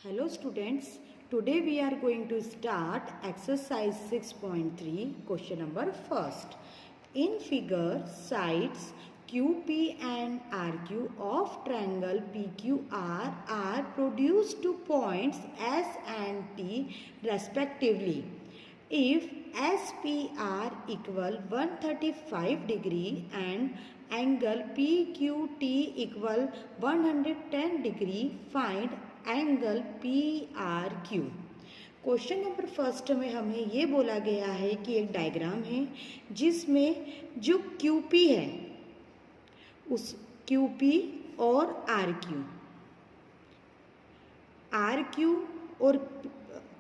Hello students, today we are going to start exercise 6.3 question number first. In figure, sides QP and RQ of triangle PQR are produced to points S and T respectively. If SPR equal 135 degree and angle PQT equal 110 degree, find angle PRQ। Question number first में हमें ये बोला गया है कि एक diagram है जिसमें जो QP है उस QP और RQ और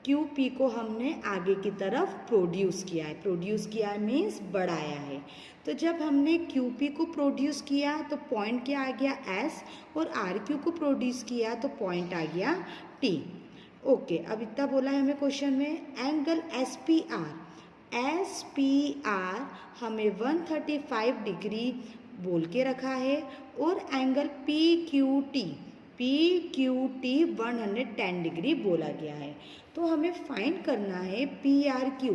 QP को हमने आगे की तरफ प्रोड्यूस किया है। प्रोड्यूस किया मीन्स बढ़ाया है। तो जब हमने QP को प्रोड्यूस किया तो पॉइंट क्या आ गया S और RQ को प्रोड्यूस किया तो पॉइंट आ गया T। ओके, अब इतना बोला है हमें क्वेश्चन में एंगल SPR हमें 135 डिग्री बोल के रखा है और एंगल PQT 110 डिग्री बोला गया है। तो हमें फाइंड करना है PRQ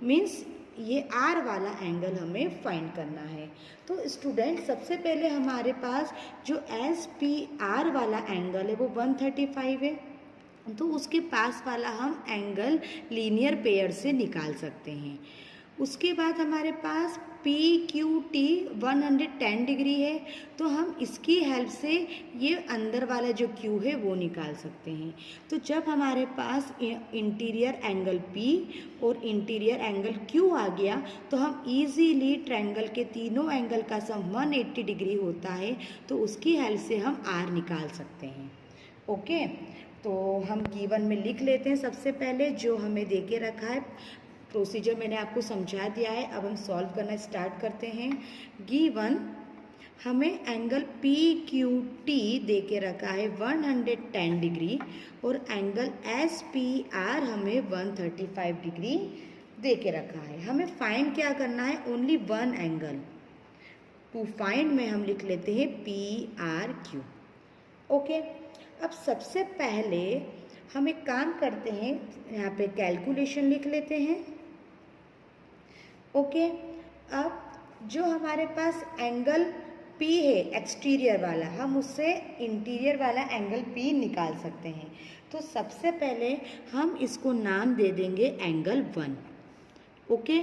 मीन्स ये R वाला एंगल हमें फाइंड करना है। तो स्टूडेंट सबसे पहले हमारे पास जो SPR वाला एंगल है वो 135 है, तो उसके पास वाला हम एंगल लीनियर पेयर से निकाल सकते हैं। उसके बाद हमारे पास PQT 110 डिग्री है, तो हम इसकी हेल्प से ये अंदर वाला जो Q है वो निकाल सकते हैं। तो जब हमारे पास इंटीरियर एंगल P और इंटीरियर एंगल Q आ गया तो हम इजीली ट्रायंगल के तीनों एंगल का सम 180 डिग्री होता है, तो उसकी हेल्प से हम R निकाल सकते हैं। ओके, तो हम गिवन में लिख लेते हैं। सबसे पहले जो हमें दे के रखा है प्रोसीजर मैंने आपको समझा दिया है। अब हम सॉल्व करना स्टार्ट करते हैं। गिवन हमें एंगल PQT दे के रखा है 110 डिग्री और एंगल SPR हमें 135 डिग्री दे के रखा है। हमें फाइंड क्या करना है? Only one angle. To find में हम लिख लेते हैं PRQ। ओके, अब सबसे पहले हम एक काम करते हैं, यहाँ पे कैलकुलेशन लिख लेते हैं। ओके, अब जो हमारे पास एंगल P है एक्सटीरियर वाला, हम उससे इंटीरियर वाला एंगल P निकाल सकते हैं। तो सबसे पहले हम इसको नाम दे देंगे एंगल 1। ओके,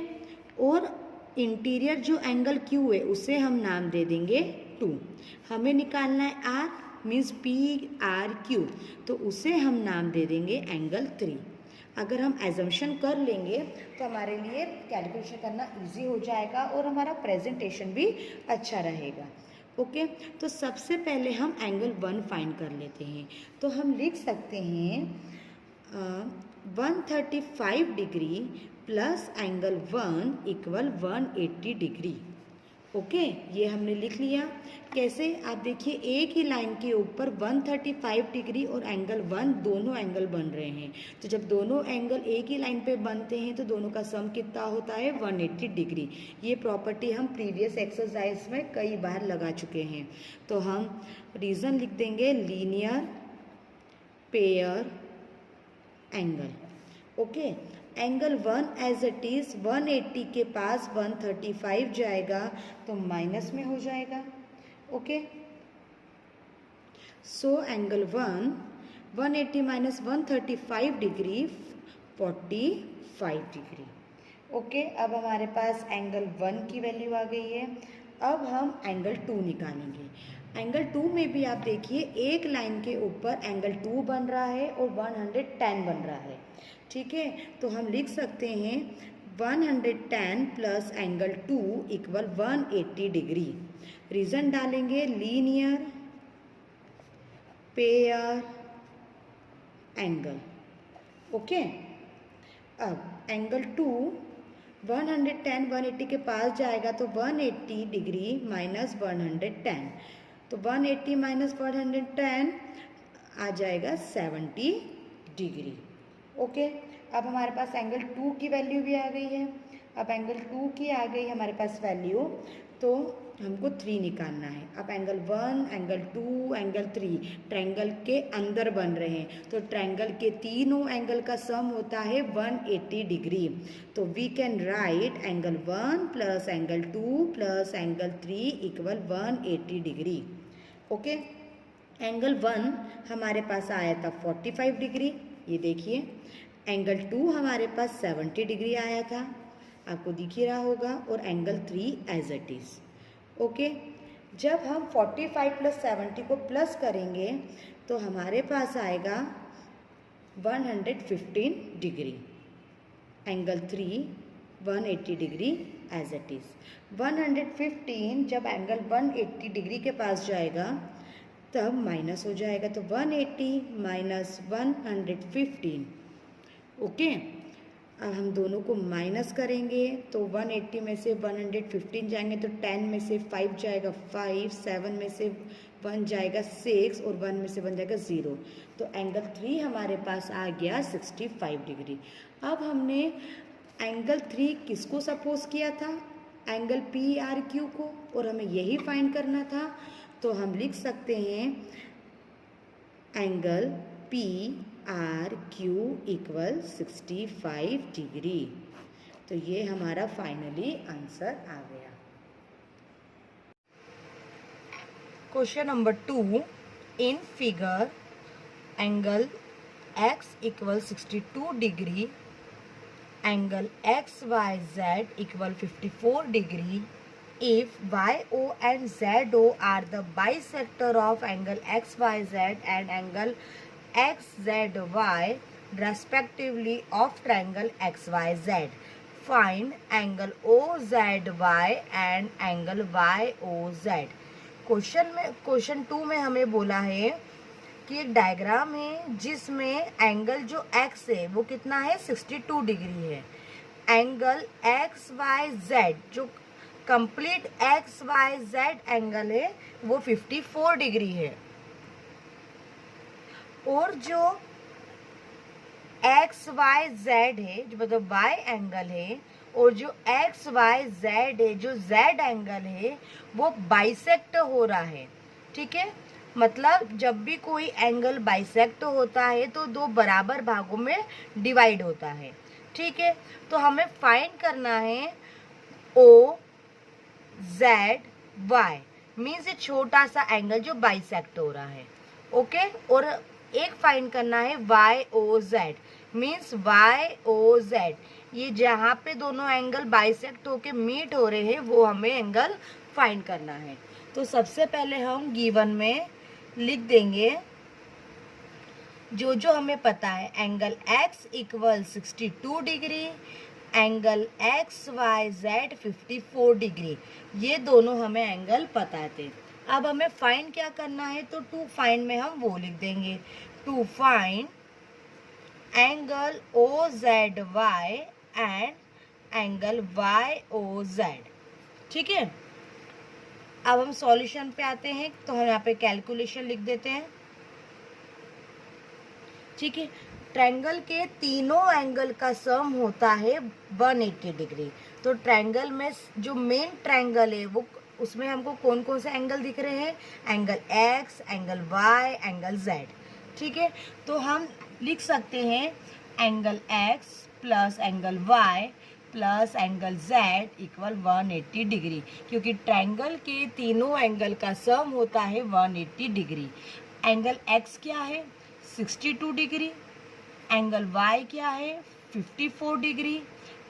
और इंटीरियर जो एंगल Q है उसे हम नाम दे देंगे 2। हमें निकालना है R मीन्स PRQ, तो उसे हम नाम दे देंगे एंगल 3। अगर हम एजम्पशन कर लेंगे तो हमारे लिए कैलकुलेशन करना इजी हो जाएगा और हमारा प्रेजेंटेशन भी अच्छा रहेगा। ओके, तो सबसे पहले हम एंगल 1 फाइंड कर लेते हैं। तो हम लिख सकते हैं 135 degree plus angle 1 equal 180 degree. Okay, ये हमने लिख लिया। कैसे? आप देखिए एक ही लाइन के ऊपर 135 डिग्री और एंगल 1 दोनों एंगल बन रहे हैं। तो जब दोनों एंगल एक ही लाइन पे बनते हैं तो दोनों का सम कितना होता है? 180 डिग्री। ये प्रॉपर्टी हम प्रीवियस एक्सरसाइज में कई बार लगा चुके हैं। तो हम रीज़न लिख देंगे linear pair angle. Okay, angle 1 as it is 180 के पास 135 जाएगा तो माइनस में हो जाएगा। Okay, so angle 180 minus 135 degree 45 degree. Okay, अब हमारे पास एंगल 1 की वैल्यू आ गई है। अब हम एंगल 2 निकालेंगे। एंगल 2 में भी आप देखिए एक लाइन के ऊपर एंगल 2 बन रहा है और 110 बन रहा है। ठीक है, तो हम लिख सकते हैं 110 plus angle 2 equal 180 degree. Reason डालेंगे लीनियर पेयर एंगल। ओके, अब एंगल 2 110 180 के पास जाएगा तो 180 डिग्री माइनस 110, तो 180 माइनस 110 आ जाएगा 70 डिग्री। ओके, अब हमारे पास एंगल 2 की वैल्यू भी आ गई है। अब एंगल 2 की आ गई हमारे पास वैल्यू, तो हमको 3 निकालना है। अब एंगल 1, एंगल 2, एंगल 3 ट्रायंगल के अंदर बन रहे हैं, तो ट्रायंगल के तीनों एंगल का सम होता है 180 डिग्री। तो we can write angle 1 plus angle 2 plus angle 3 equal 180 degree. Okay, angle 1 हमारे पास आया था 45 डिग्री, ये देखिए। एंगल 2 हमारे पास 70 डिग्री आया था, आपको दिख ही रहा होगा, और angle 3 as it is. Okay, जब हम 45 प्लस 70 को प्लस करेंगे तो हमारे पास आएगा 115 degree. Angle 3 180 degree as it is. 115 जब एंगल 180 डिग्री के पास जाएगा तब माइनस हो जाएगा, तो 180 माइनस 115। ओके, अब हम दोनों को माइनस करेंगे तो 180 में से 115 जाएंगे तो 10 में से 5 जाएगा 5, 7 में से 1 जाएगा 6 और 1 में से 1 जाएगा 0। तो एंगल 3 हमारे पास आ गया 65 डिग्री। अब हमने एंगल 3 किसको सपोज किया था? एंगल PRQ को, और हमें यही फाइंड करना था। तो हम लिख सकते हैं एंगल PRQ इक्वल 65 डिग्री। तो ये हमारा फाइनली आंसर आ गया। Question number 2, in figure angle X equal 62 degree, angle XYZ equal 54 degree, if YO and ZO are the bisector of angle XYZ and angle XZY respectively of triangle XYZ, find angle OZY and angle YOZ। Question 2 में हमें बोला है कि एक diagram है जिसमें angle जो x है वो कितना है 62 डिग्री है। एंगल XYZ जो कंप्लीट XYZ एंगल है वो 54 डिग्री है, और जो XYZ है जो मतलब Y एंगल है, और जो XYZ है जो Z एंगल है वो बाइसेक्ट हो रहा है। ठीक है, मतलब जब भी कोई एंगल बाइसेक्ट होता है तो दो बराबर भागों में डिवाइड होता है। ठीक है, तो हमें फाइंड करना है OZY, मीन्स ये छोटा सा एंगल जो बाइसेक्ट हो रहा है। ओके, और एक फाइंड करना है YOZ, मीन्स YOZ ये जहाँ पे दोनों एंगल बाइसेक्ट होके मीट हो रहे हैं वो हमें एंगल फाइंड करना है। तो सबसे पहले हम गिवन में लिख देंगे जो हमें पता है। Angle X equal 62 degree, angle XYZ 54 degree, ये दोनों हमें एंगल पता थे। अब हमें फाइंड क्या करना है, तो टू फाइंड में हम वो लिख देंगे, to find angle OZY and angle YOZ। ठीक है, अब हम सॉल्यूशन पे आते हैं, तो हम यहाँ पे कैलकुलेशन लिख देते हैं। ठीक है, ट्रायंगल के तीनों एंगल का सम होता है 180 डिग्री। तो ट्रायंगल में जो मेन ट्रायंगल है वो उसमें हमको कौन कौन से एंगल दिख रहे हैं? Angle X, angle Y, angle Z। ठीक है, तो हम लिख सकते हैं angle X plus angle Y plus angle Z equal 180 degree, क्योंकि ट्रायंगल के तीनों एंगल का सम होता है 180 डिग्री। एंगल X क्या है? 62 डिग्री। एंगल Y क्या है? 54 degree,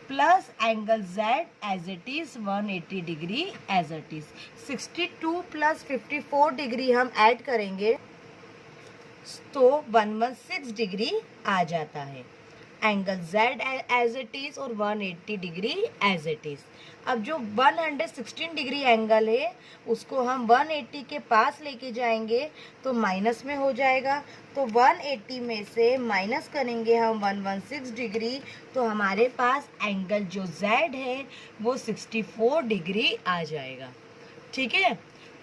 plus angle Z as it is 180 degree as it is. 62 plus 54 degree हम ऐड करेंगे तो 116 डिग्री आ जाता है। Angle Z as it is और 180 डिग्री एज इट इज। अब जो 116 डिग्री एंगल है उसको हम 180 के पास लेके जाएंगे तो माइनस में हो जाएगा। तो 180 में से माइनस करेंगे हम 116 डिग्री, तो हमारे पास एंगल जो Z है वो 64 डिग्री आ जाएगा। ठीक है,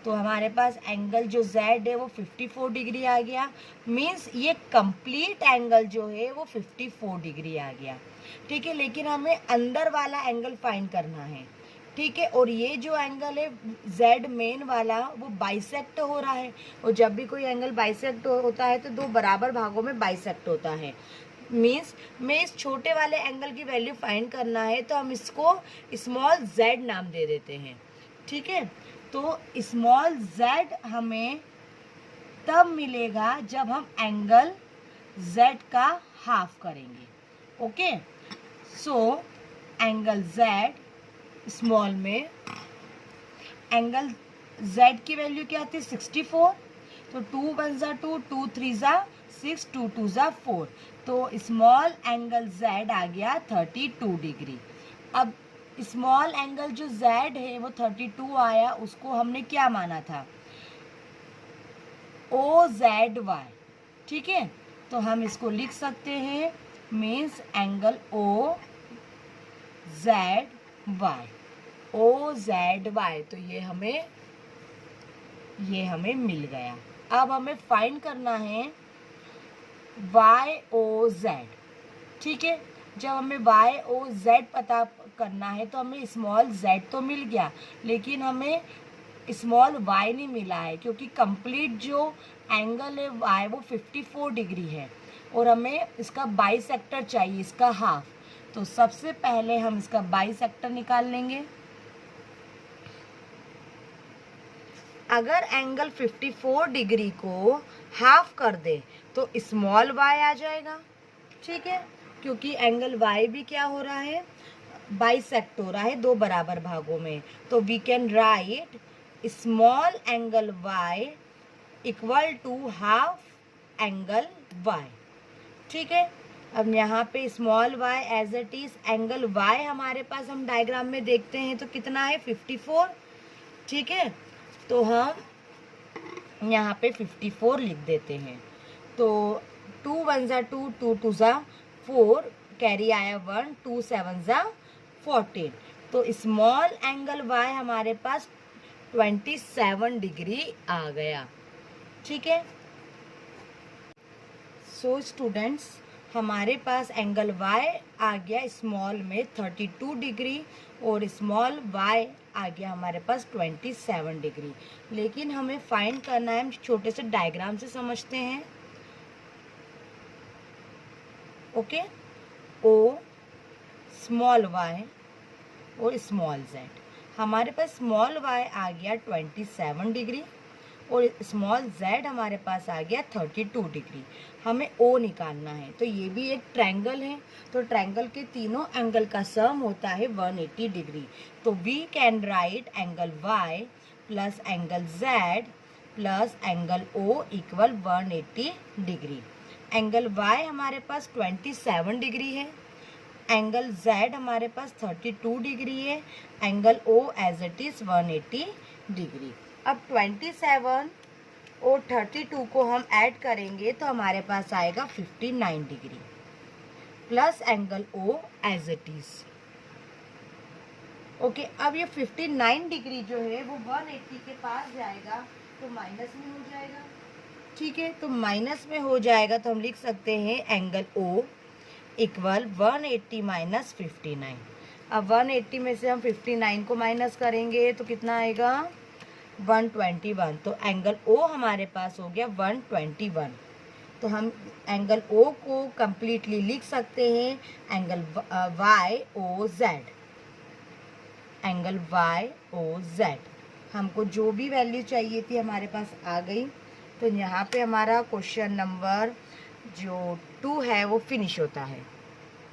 तो हमारे पास एंगल जो Z है वो 54 डिग्री आ गया, मीन्स ये कंप्लीट एंगल जो है वो 54 डिग्री आ गया। ठीक है, लेकिन हमें अंदर वाला एंगल फाइंड करना है। ठीक है। और ये जो एंगल है जेड मेन वाला वो बाइसेक्ट हो रहा है, और जब भी कोई एंगल बाइसेक्ट होता है तो दो बराबर भागों में बाइसेक्ट होता है। मीन्स में इस छोटे वाले एंगल की वैल्यू फाइंड करना है तो हम इसको स्मॉल जेड नाम दे देते हैं। ठीक है, तो स्मॉल जेड हमें तब मिलेगा जब हम एंगल जेड का हाफ करेंगे। Okay, so angle Z small में एंगल जेड की वैल्यू क्या आती है 64, तो 2 1 जा 2, 2 3 जा 6, 2 2 जा 4, तो स्मॉल एंगल जेड आ गया 32 डिग्री। अब स्मॉल एंगल जो जेड है वो 32 आया, उसको हमने क्या माना था ओ जेड वाई। ठीक है, तो हम इसको लिख सकते हैं means angle O Z Y, O Z Y. तो ये हमें मिल गया। अब हमें फाइंड करना है वाई ओ जेड। ठीक है, जब हमें वाई ओ जेड पता करना है तो हमें स्मॉल जेड तो मिल गया, लेकिन हमें स्मॉल वाई नहीं मिला है, क्योंकि कंप्लीट जो एंगल है वाई वो 54 डिग्री है और हमें इसका बाइसेक्टर चाहिए, इसका हाफ। तो सबसे पहले हम इसका बाइसेक्टर निकाल लेंगे। अगर एंगल 54 डिग्री को हाफ कर दे तो स्मॉल वाई आ जाएगा। ठीक है, क्योंकि एंगल वाई भी क्या हो रहा है बाइसेक्ट हो रहा है दो बराबर भागों में। तो we can write small angle Y equal to half angle Y. ठीक है, अब यहाँ पे small Y as it is angle Y हमारे पास हम डायग्राम में देखते हैं तो कितना है 54। ठीक है, तो हम यहाँ पे 54 लिख देते हैं। तो 2 1 जा 2, 2 2 जा 4, कैरी आया 1, 2 7 जा 14, तो स्मॉल एंगल वाई हमारे पास 27 डिग्री आ गया। ठीक है, सो स्टूडेंट्स हमारे पास एंगल वाई आ गया स्मॉल में 32 डिग्री और स्मॉल वाई आ गया हमारे पास 27 डिग्री। लेकिन हमें फाइंड करना है, हम छोटे से डायग्राम से समझते हैं। ओके, ओ स्मॉल वाई और स्मॉल जेड, हमारे पास स्मॉल वाई आ गया 27 डिग्री और स्मॉल जेड हमारे पास आ गया 32 डिग्री। हमें ओ निकालना है, तो ये भी एक ट्रायंगल है, तो ट्रायंगल के तीनों एंगल का सम होता है 180 डिग्री। तो we can write angle Y plus angle Z plus angle O equal 180 degree. Angle Y हमारे पास 27 डिग्री है, एंगल जेड हमारे पास 32 डिग्री है, angle O as it is 180 degree. अब 27 और 32 को हम ऐड करेंगे तो हमारे पास आएगा 59 degree plus angle O as it is. Okay, अब ये 59 डिग्री जो है वो 180 के पास जाएगा तो माइनस में हो जाएगा। ठीक है, तो माइनस में हो जाएगा तो हम लिख सकते हैं एंगल ओ इक्वल 180 माइनस 59। अब 180 में से हम 59 को माइनस करेंगे तो कितना आएगा 121, तो एंगल ओ हमारे पास हो गया 121। तो हम एंगल ओ को कंप्लीटली लिख सकते हैं angle Y O Z, angle Y O Z. हमको जो भी वैल्यू चाहिए थी हमारे पास आ गई। तो यहाँ पे हमारा क्वेश्चन नंबर जो 2 है वो फिनिश होता है।